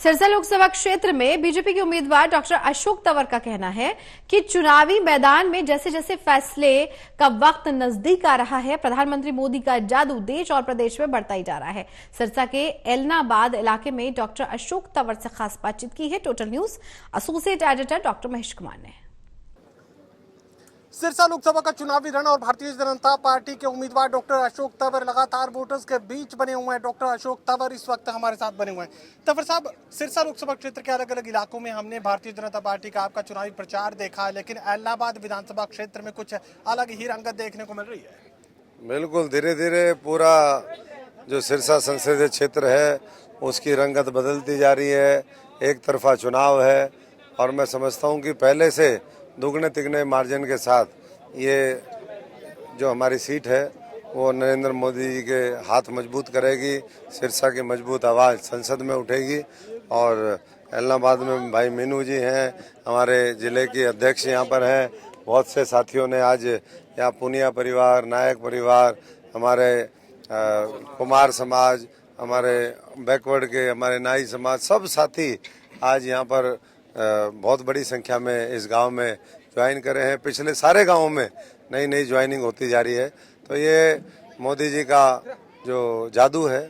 सिरसा लोकसभा क्षेत्र में बीजेपी के उम्मीदवार डॉक्टर अशोक तंवर का कहना है कि चुनावी मैदान में जैसे जैसे फैसले का वक्त नजदीक आ रहा है, प्रधानमंत्री मोदी का जादू देश और प्रदेश में बढ़ता ही जा रहा है। सिरसा के एलनाबाद इलाके में डॉक्टर अशोक तंवर से खास बातचीत की है total news associate editor doctor Mahesh Kumar ने। सिरसा लोकसभा का चुनावी रण और भारतीय जनता पार्टी के उम्मीदवार डॉक्टर अशोक तंवर लगातार वोटर्स के बीच बने हुए हैं। डॉक्टर अशोक तंवर इस वक्त हमारे साथ बने हुए हैं। तंवर साहब, सिरसा लोकसभा क्षेत्र के अलग अलग इलाकों में हमने भारतीय जनता पार्टी का आपका चुनावी प्रचार देखा है, लेकिन एलनाबाद विधानसभा क्षेत्र में कुछ अलग ही रंगत देखने को मिल रही है। बिल्कुल, धीरे धीरे पूरा जो सिरसा संसदीय क्षेत्र है उसकी रंगत बदलती जा रही है। एक तरफा चुनाव है और मैं समझता हूँ कि पहले से दुगने तिगने मार्जिन के साथ ये जो हमारी सीट है वो नरेंद्र मोदी जी के हाथ मजबूत करेगी। सिरसा की मजबूत आवाज़ संसद में उठेगी और एलनाबाद में भाई मीनू जी हैं, हमारे ज़िले के अध्यक्ष यहाँ पर हैं। बहुत से साथियों ने आज यहाँ पुनिया परिवार, नायक परिवार, हमारे कुमार समाज, हमारे बैकवर्ड के हमारे नाई समाज, सब साथी आज यहाँ पर बहुत बड़ी संख्या में इस गांव में ज्वाइन करे हैं। पिछले सारे गांवों में नई नई ज्वाइनिंग होती जा रही है। तो ये मोदी जी का जो जादू है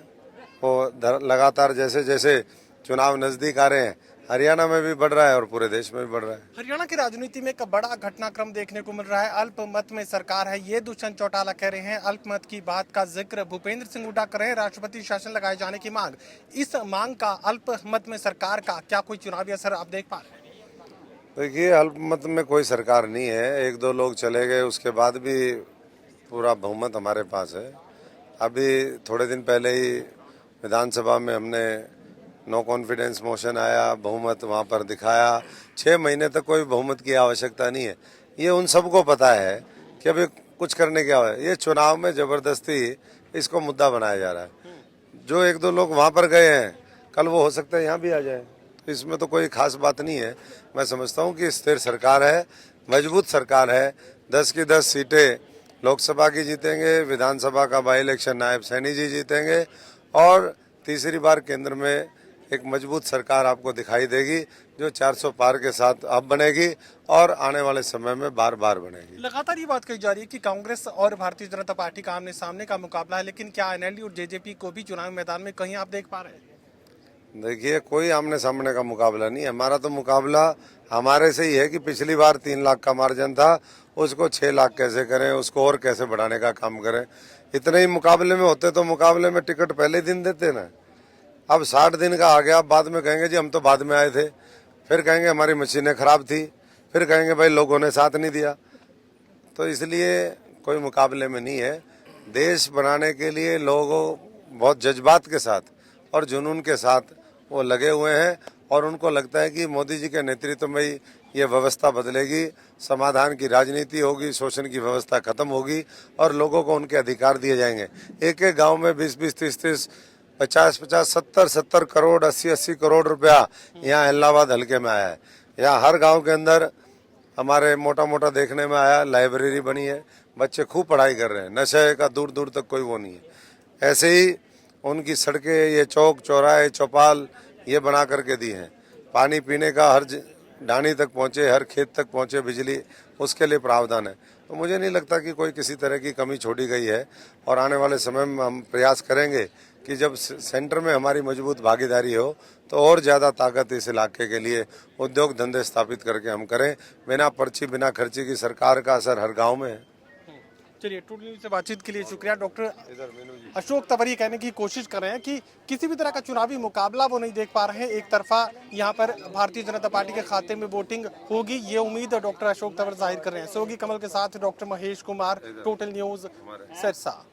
वो लगातार जैसे जैसे चुनाव नजदीक आ रहे हैं हरियाणा में भी बढ़ रहा है और पूरे देश में भी बढ़ रहा है। हरियाणा की राजनीति में एक बड़ा घटनाक्रम देखने को मिल रहा है। अल्पमत में सरकार है, ये दुष्यंत चौटाला कह रहे हैं। अल्पमत की बात का जिक्र भूपेंद्र सिंह हुड्डा कर रहे हैं। राष्ट्रपति शासन लगाए जाने की मांग, इस मांग का अल्पमत में सरकार का क्या कोई चुनावी असर आप देख पा रहे हैं? देखिए, अल्पमत में कोई सरकार नहीं है। एक दो लोग चले गए, उसके बाद भी पूरा बहुमत हमारे पास है। अभी थोड़े दिन पहले ही विधानसभा में हमने नो कॉन्फिडेंस मोशन आया, बहुमत वहाँ पर दिखाया। 6 महीने तक कोई बहुमत की आवश्यकता नहीं है। ये उन सबको पता है कि अभी कुछ करने क्या है। ये चुनाव में जबरदस्ती इसको मुद्दा बनाया जा रहा है। जो एक दो लोग वहाँ पर गए हैं, कल वो हो सकता है यहाँ भी आ जाए। तो इसमें तो कोई खास बात नहीं है। मैं समझता हूँ कि स्थिर सरकार है, मजबूत सरकार है। 10 की 10 सीटें लोकसभा की जीतेंगे, विधानसभा का बाई इलेक्शन नायब सैनी जी जीतेंगे और तीसरी बार केंद्र में एक मजबूत सरकार आपको दिखाई देगी जो 400 पार के साथ अब बनेगी और आने वाले समय में बार बार बनेगी। लगातार ये बात कही जा रही है कि कांग्रेस और भारतीय जनता पार्टी का आमने सामने का मुकाबला है, लेकिन क्या एनएलडी और जेजेपी को भी चुनावी मैदान में कहीं आप देख पा रहे हैं? देखिए, कोई आमने सामने का मुकाबला नहीं है। हमारा तो मुकाबला हमारे से ही है कि पिछली बार 3 लाख का मार्जिन था, उसको 6 लाख कैसे करें, उसको और कैसे बढ़ाने का काम करें। इतने ही मुकाबले में होते तो मुकाबले में टिकट पहले दिन देते ना। अब 60 दिन का आ गया, बाद में कहेंगे जी हम तो बाद में आए थे, फिर कहेंगे हमारी मशीनें खराब थी, फिर कहेंगे भाई लोगों ने साथ नहीं दिया। तो इसलिए कोई मुकाबले में नहीं है। देश बनाने के लिए लोगों बहुत जज्बात के साथ और जुनून के साथ वो लगे हुए हैं और उनको लगता है कि मोदी जी के नेतृत्व में ही ये व्यवस्था बदलेगी, समाधान की राजनीति होगी, शोषण की व्यवस्था खत्म होगी और लोगों को उनके अधिकार दिए जाएंगे। एक एक गांव में 20-20, 30-30, 50-50, 70-70 करोड़, 80-80 करोड़ रुपया यहाँ इलाहाबाद हल्के में आया है। यहाँ हर गांव के अंदर हमारे मोटा मोटा देखने में आया, लाइब्रेरी बनी है, बच्चे खूब पढ़ाई कर रहे हैं, नशे का दूर दूर तक कोई वो नहीं है। ऐसे ही उनकी सड़कें, ये चौक चौराहे चौपाल ये बना करके दी हैं। पानी पीने का हर ढाणी तक पहुँचे, हर खेत तक पहुँचे बिजली, उसके लिए प्रावधान है। तो मुझे नहीं लगता कि कोई किसी तरह की कमी छोड़ी गई है और आने वाले समय में हम प्रयास करेंगे कि जब सेंटर में हमारी मजबूत भागीदारी हो तो और ज़्यादा ताकत इस इलाके के लिए उद्योग धंधे स्थापित करके हम करें। बिना पर्ची बिना खर्ची की सरकार का असर हर गाँव में है। चलिए, टूट न्यूज़ से बातचीत के लिए शुक्रिया। डॉक्टर अशोक तंवर ये कहने की कोशिश कर रहे हैं कि किसी भी तरह का चुनावी मुकाबला वो नहीं देख पा रहे हैं। एक तरफा यहाँ पर भारतीय जनता पार्टी के खाते में वोटिंग होगी, ये उम्मीद डॉक्टर अशोक तंवर जाहिर कर रहे हैं। सोगी कमल के साथ doctor Mahesh Kumar, total news Sirsa.